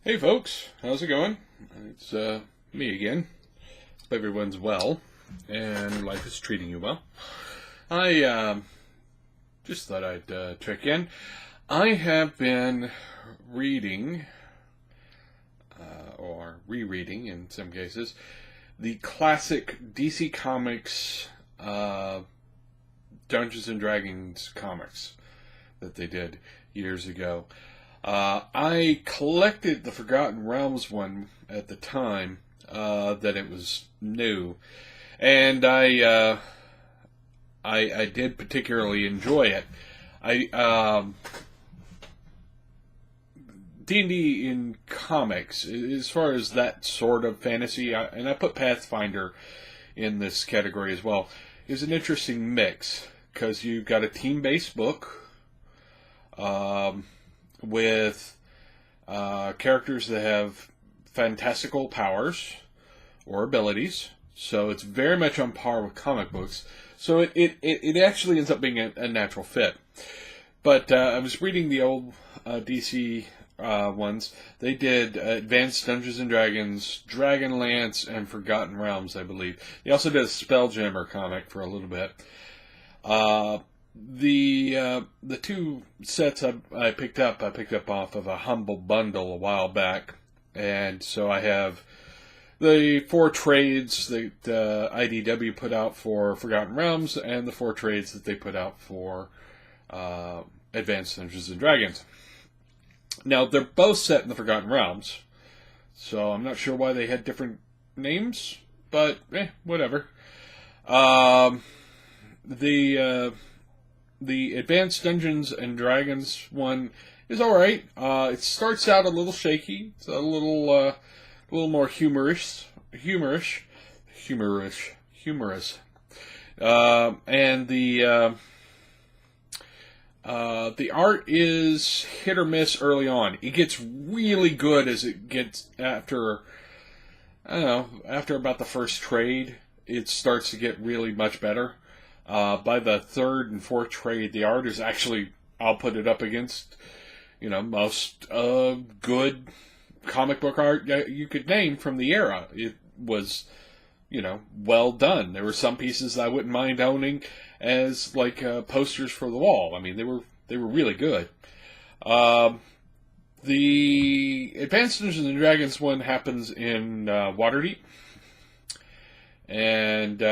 Hey folks, how's it going? It's me again. Hope everyone's well and life is treating you well. I just thought I'd check in. I have been reading, or rereading in some cases, the classic DC Comics Dungeons and Dragons comics that they did years ago. I collected the Forgotten Realms one at the time that it was new, and I did particularly enjoy it. D&D in comics, as far as that sort of fantasy, and I put Pathfinder in this category as well, is an interesting mix because you've got a team-based book. With characters that have fantastical powers or abilities. So it's very much on par with comic books. So it actually ends up being a natural fit. But I was reading the old DC ones. They did Advanced Dungeons and Dragons, Dragonlance, and Forgotten Realms, I believe. They also did a Spelljammer comic for a little bit. The two sets I picked up off of a Humble Bundle a while back, and so I have the 4 trades that IDW put out for Forgotten Realms, and the 4 trades that they put out for Advanced Dungeons and Dragons. Now they're both set in the Forgotten Realms, so I'm not sure why they had different names, but whatever. The Advanced Dungeons and Dragons one is alright. It starts out a little shaky. It's a little more humorous. And the art is hit or miss early on. It gets really good as it gets after about the first trade. It starts to get really much better. By the 3rd and 4th trade, the art is actually, I'll put it up against, most good comic book art you could name from the era. It was, well done. There were some pieces I wouldn't mind owning as like posters for the wall. I mean, they were really good. The Advanced Dungeons and Dragons one happens in Waterdeep. And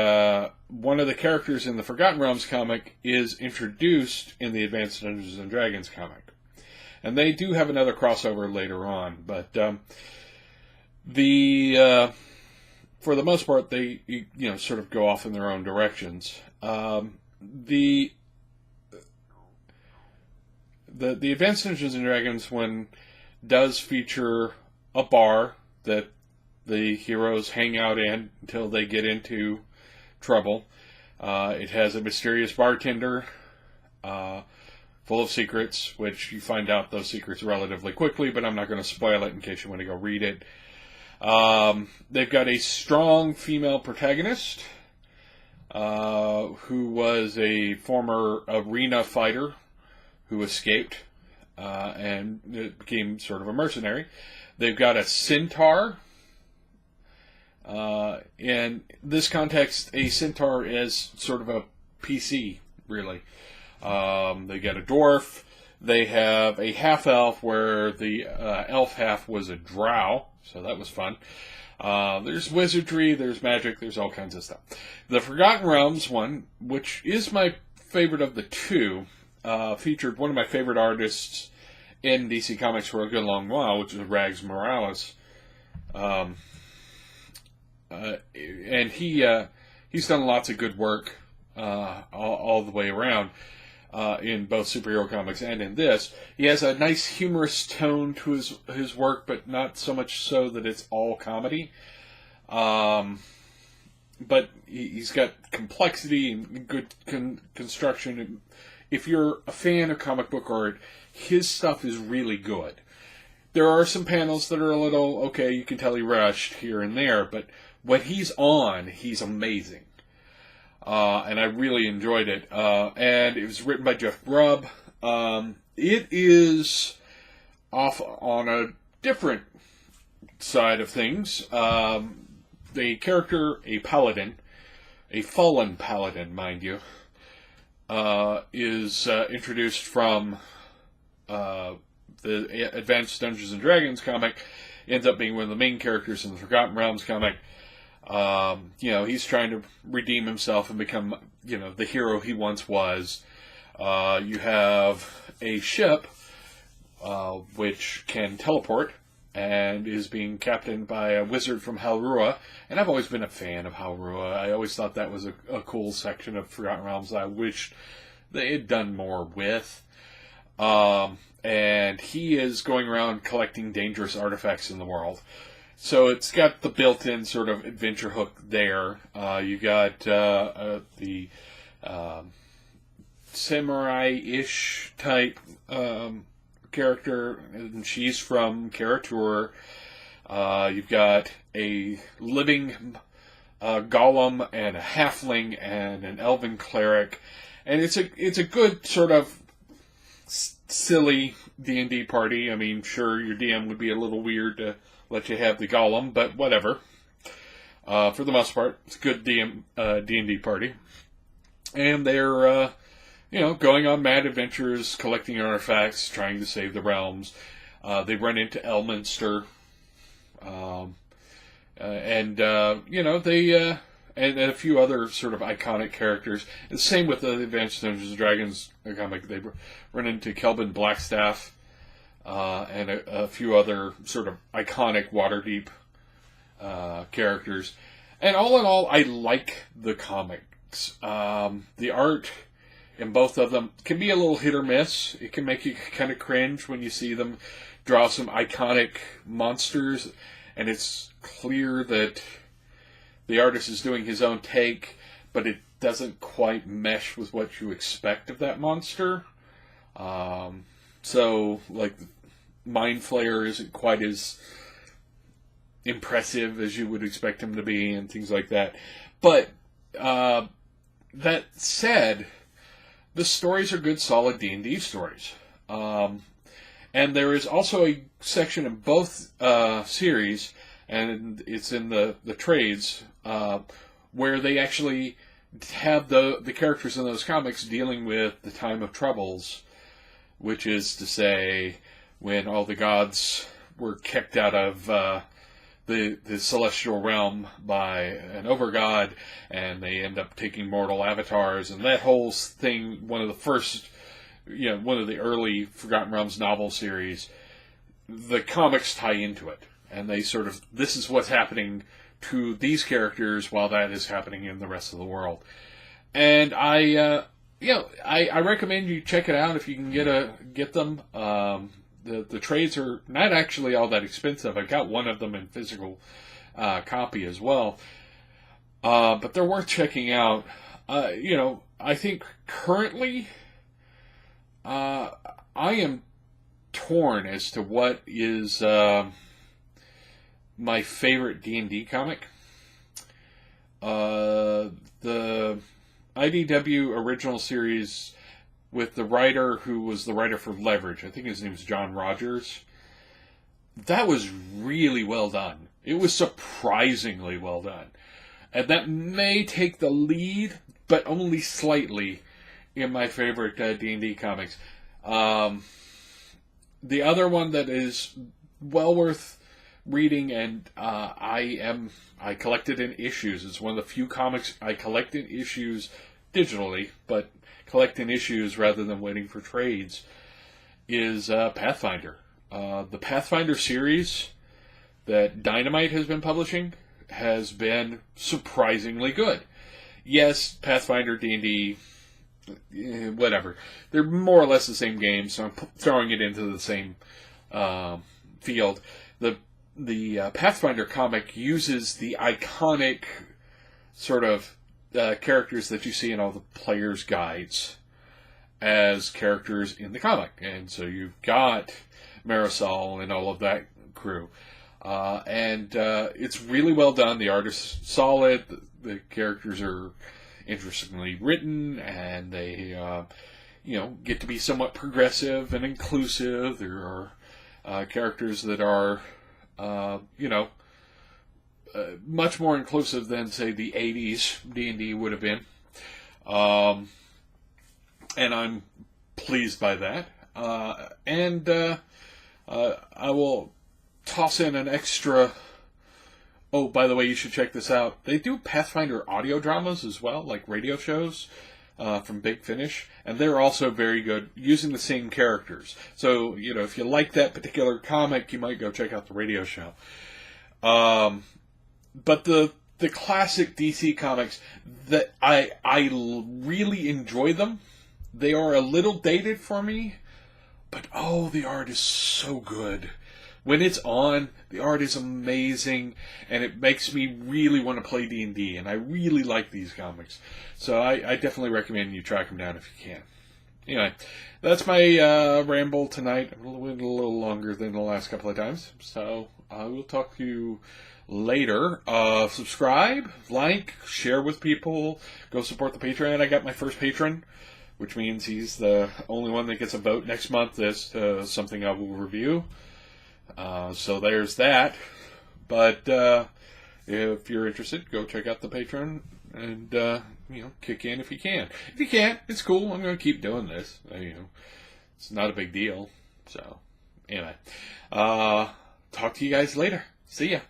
one of the characters in the Forgotten Realms comic is introduced in the Advanced Dungeons and Dragons comic. And they do have another crossover later on, but for the most part, they sort of go off in their own directions. The Advanced Dungeons and Dragons one does feature a bar that the heroes hang out in until they get into trouble. It has a mysterious bartender full of secrets, which you find out those secrets relatively quickly, but I'm not going to spoil it in case you want to go read it. They've got a strong female protagonist who was a former arena fighter who escaped and became sort of a mercenary. They've got a centaur. In this context, a centaur is sort of a PC, really. They get a dwarf. They have a half-elf where the elf half was a drow, so that was fun. There's wizardry, there's magic, there's all kinds of stuff. The Forgotten Realms one, which is my favorite of the two, featured one of my favorite artists in DC Comics for a good long while, which is Rags Morales. And he's done lots of good work all the way around in both superhero comics and in this. He has a nice humorous tone to his work, but not so much so that it's all comedy. But he's got complexity and good construction. If you're a fan of comic book art, his stuff is really good. There are some panels that are a little, okay, you can tell he rushed here and there, but when he's on, he's amazing. And I really enjoyed it. And it was written by Jeff Grubb. It is off on a different side of things, the character, a paladin, a fallen paladin, mind you, is introduced from the Advanced Dungeons and Dragons comic, ends up being one of the main characters in the Forgotten Realms comic. He's trying to redeem himself and become, the hero he once was. You have a ship, which can teleport, and is being captained by a wizard from Halrua. And I've always been a fan of Halrua. I always thought that was a cool section of Forgotten Realms that I wished they had done more with. And he is going around collecting dangerous artifacts in the world. So it's got the built-in sort of adventure hook there. You got the samurai-ish type character, and she's from Karatur. You've got a living golem and a halfling and an elven cleric, and it's a good sort of silly D&D party. I mean, sure, your DM would be a little weird to let you have the golem, but whatever. For the most part, it's a good D&D party, and they're going on mad adventures, collecting artifacts, trying to save the realms. They run into Elminster, and a few other sort of iconic characters. And same with the Advanced Dungeons and Dragons comic. They run into Kelvin Blackstaff, and a few other sort of iconic Waterdeep characters. And all in all, I like the comics. The art in both of them can be a little hit or miss. It can make you kind of cringe when you see them draw some iconic monsters, and it's clear that the artist is doing his own take, but it doesn't quite mesh with what you expect of that monster. So, like, Mind Flayer isn't quite as impressive as you would expect him to be, and things like that. But, that said, the stories are good, solid D&D stories. And there is also a section in both series, and it's in the trades, where they actually have the characters in those comics dealing with the time of troubles, which is to say, when all the gods were kicked out of the celestial realm by an overgod, and they end up taking mortal avatars, and that whole thing, one of the early Forgotten Realms novel series, the comics tie into it, and they sort of, this is what's happening to these characters while that is happening in the rest of the world. And I recommend you check it out if you can get them. The trades are not actually all that expensive. I got one of them in physical copy as well. But they're worth checking out. I think currently I am torn as to what is my favorite D&D comic. The IDW original series with the writer who was the writer for Leverage. I think his name is John Rogers. That was really well done. It was surprisingly well done. And that may take the lead, but only slightly, in my favorite D&D comics. The other one that is well worth reading, and I collected in issues. It's one of the few comics I collect in issues digitally, but collect in issues rather than waiting for trades, is Pathfinder. The Pathfinder series that Dynamite has been publishing has been surprisingly good. Yes, Pathfinder, D&D, whatever. They're more or less the same game, so I'm throwing it into the same field. The Pathfinder comic uses the iconic sort of characters that you see in all the players' guides as characters in the comic. And so you've got Marisol and all of that crew. And it's really well done. The art is solid. The characters are interestingly written, and they get to be somewhat progressive and inclusive. There are characters that are, much more inclusive than, say, the 80s D&D would have been. And I'm pleased by that. I will toss in an extra... Oh, by the way, you should check this out. They do Pathfinder audio dramas as well, like radio shows from Big Finish. And they're also very good, using the same characters. So, if you like that particular comic, you might go check out the radio show. But the classic DC comics, that I really enjoy them. They are a little dated for me, but the art is so good. When it's on, the art is amazing, and it makes me really want to play D&D, and I really like these comics. So I definitely recommend you track them down if you can. Anyway, that's my ramble tonight. I went a little longer than the last couple of times, so I will talk to you later. Subscribe, like, share with people, go support the Patreon. I got my first patron, which means he's the only one that gets a vote next month as to something I will review. So there's that. But if you're interested, go check out the Patreon and kick in if you can. If you can't, it's cool. I'm going to keep doing this. It's not a big deal. So anyway, talk to you guys later. See ya.